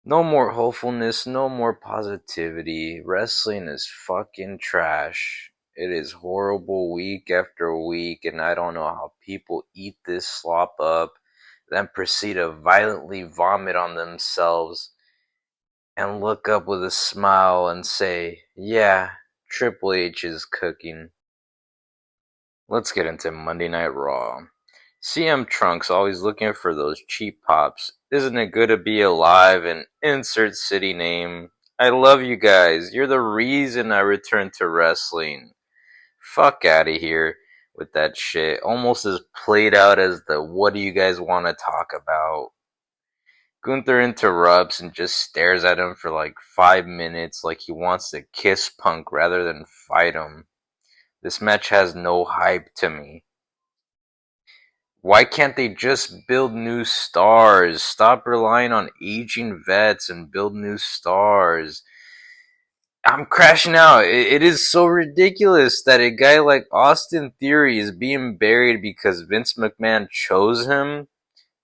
No more hopefulness, no more positivity. Wrestling is fucking trash. It is horrible week after week, and I don't know how people eat this slop up, then proceed to violently vomit on themselves, and look up with a smile and say, yeah, Triple H is cooking. Let's get into Monday Night Raw. CM Trunks always looking for those cheap pops. Isn't it good to be alive and insert city name? I love you guys. You're the reason I returned to wrestling. Fuck out of here with that shit. Almost as played out as the what do you guys want to talk about? Gunther interrupts and just stares at him for like 5 minutes like he wants to kiss Punk rather than fight him. This match has no hype to me. Why can't they just build new stars? Stop relying on aging vets and build new stars. I'm crashing out. It is so ridiculous that a guy like Austin Theory is being buried because Vince McMahon chose him.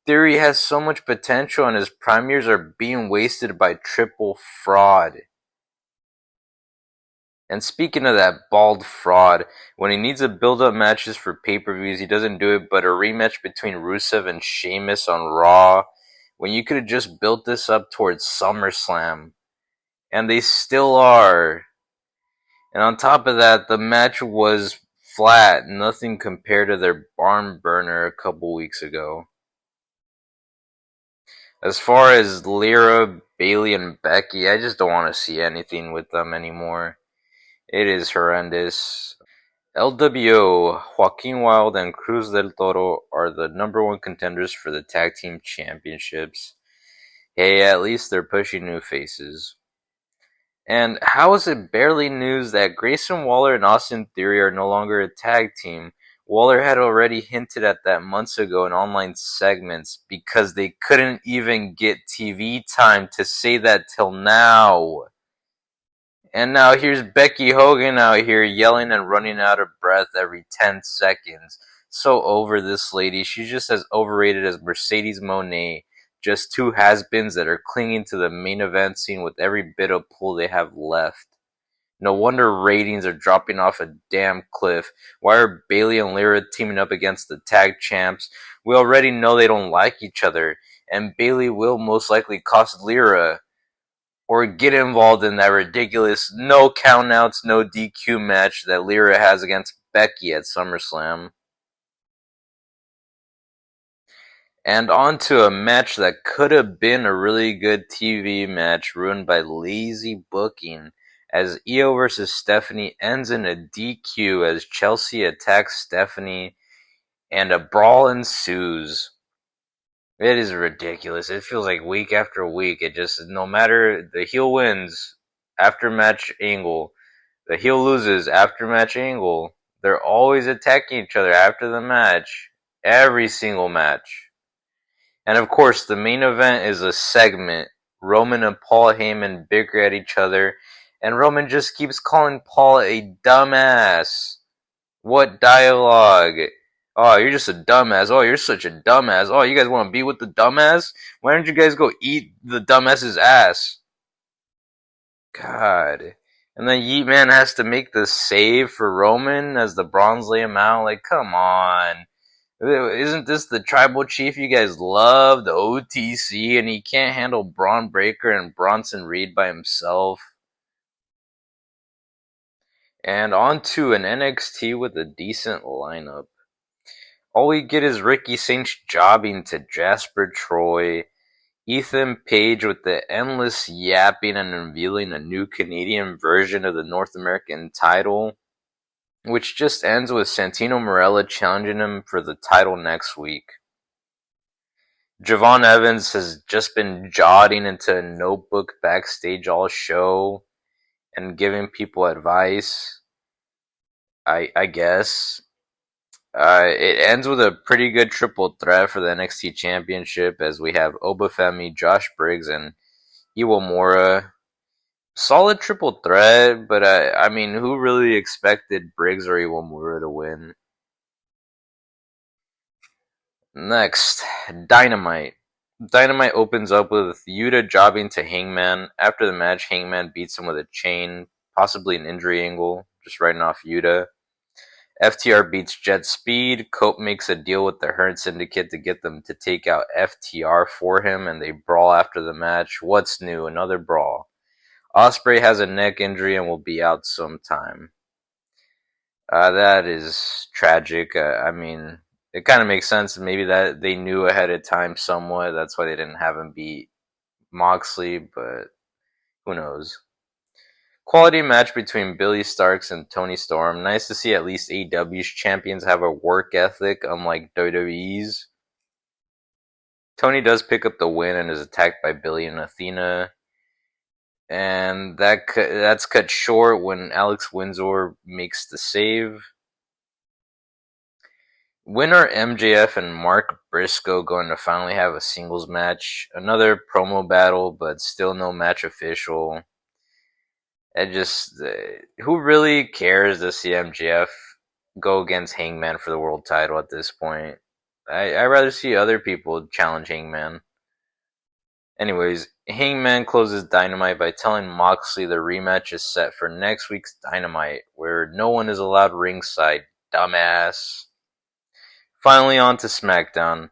Theory has so much potential and his prime years are being wasted by triple fraud. And speaking of that bald fraud, when he needs to build up matches for pay-per-views, he doesn't do it, but a rematch between Rusev and Sheamus on Raw, when you could have just built this up towards SummerSlam. And they still are. And on top of that, the match was flat, nothing compared to their barn burner a couple weeks ago. As far as Lyra, Bayley, and Becky, I just don't want to see anything with them anymore. It is horrendous. LWO, Joaquin Wilde and Cruz del Toro are the number one contenders for the tag team championships. Hey, at least they're pushing new faces. And how is it barely news that Grayson Waller and Austin Theory are no longer a tag team? Waller had already hinted at that months ago in online segments because they couldn't even get TV time to say that till now. And now here's Becky Hogan out here yelling and running out of breath every 10 seconds. So over this lady. She's just as overrated as Mercedes Moné. Just two has-beens that are clinging to the main event scene with every bit of pull they have left. No wonder ratings are dropping off a damn cliff. Why are Bayley and Lyra teaming up against the tag champs? We already know they don't like each other. And Bayley will most likely cost Lyra or get involved in that ridiculous no countouts, no DQ match that Lyra has against Becky at SummerSlam. And on to a match that could have been a really good TV match ruined by lazy booking as Io versus Stephanie ends in a DQ as Chelsea attacks Stephanie and a brawl ensues. It is ridiculous. It feels like week after week. It just, no matter, the heel wins after match angle, the heel loses after match angle. They're always attacking each other after the match. Every single match. And of course, the main event is a segment. Roman and Paul Heyman bicker at each other, and Roman just keeps calling Paul a dumbass. What dialogue? Oh, you're just a dumbass. Oh, you're such a dumbass. Oh, you guys want to be with the dumbass? Why don't you guys go eat the dumbass's ass? God. And then Yeet Man has to make the save for Roman as the Bronze lay him out. Like, come on. Isn't this the tribal chief you guys love? The OTC, and he can't handle Braun Breaker and Bronson Reed by himself. And on to an NXT with a decent lineup. All we get is Ricky Saints jobbing to Jasper Troy, Ethan Page with the endless yapping and revealing a new Canadian version of the North American title, which just ends with Santino Marella challenging him for the title next week. Javon Evans has just been jotting into a notebook backstage all show and giving people advice, I guess. It ends with a pretty good triple threat for the NXT Championship as we have Obafemi, Josh Briggs, and Iwamura. Solid triple threat, but I mean, who really expected Briggs or Iwamura to win? Next, Dynamite. Dynamite opens up with Yuta jobbing to Hangman. After the match, Hangman beats him with a chain, possibly an injury angle, just writing off Yuta. FTR beats Jet Speed. Cope makes a deal with the Hurt Syndicate to get them to take out FTR for him, and they brawl after the match. What's new? Another brawl. Ospreay has a neck injury and will be out sometime. That is tragic. I mean, it kind of makes sense. Maybe that they knew ahead of time somewhat. That's why they didn't have him beat Moxley, but who knows. Quality match between Billy Starks and Tony Storm. Nice to see at least AEW's champions have a work ethic, unlike WWE's. Tony does pick up the win and is attacked by Billy and Athena. And that's cut short when Alex Windsor makes the save. When are MJF and Mark Briscoe going to finally have a singles match? Another promo battle, but still no match official. Who really cares to see MJF go against Hangman for the world title at this point? I'd rather see other people challenge Hangman. Anyways, Hangman closes Dynamite by telling Moxley the rematch is set for next week's Dynamite, where no one is allowed ringside. Dumbass. Finally on to SmackDown.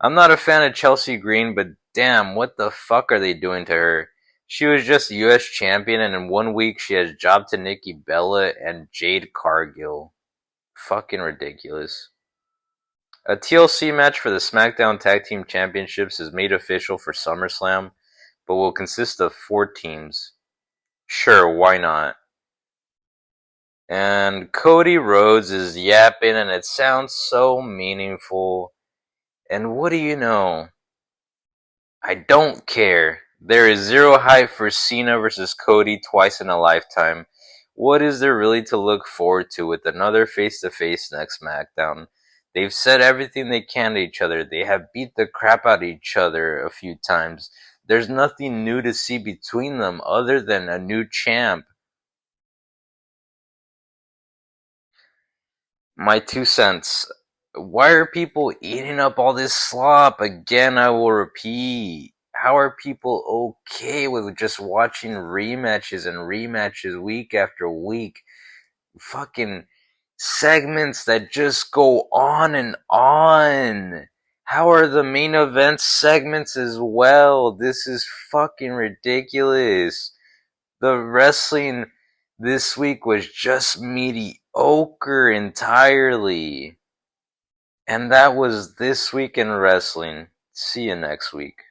I'm not a fan of Chelsea Green, but damn, what the fuck are they doing to her? She was just US champion, and in 1 week she has jobbed to Nikki Bella and Jade Cargill. Fucking ridiculous. A TLC match for the SmackDown Tag Team Championships is made official for SummerSlam, but will consist of 4 teams. Sure, why not? And Cody Rhodes is yapping, and it sounds so meaningful. And what do you know? I don't care. There is zero hype for Cena versus Cody twice in a lifetime. What is there really to look forward to with another face-to-face next SmackDown? They've said everything they can to each other. They have beat the crap out of each other a few times. There's nothing new to see between them other than a new champ. My 2 cents. Why are people eating up all this slop? Again, I will repeat. How are people okay with just watching rematches and rematches week after week? Fucking segments that just go on and on. How are the main event segments as well? This is fucking ridiculous. The wrestling this week was just mediocre entirely. And that was This Week in Wrestling. See you next week.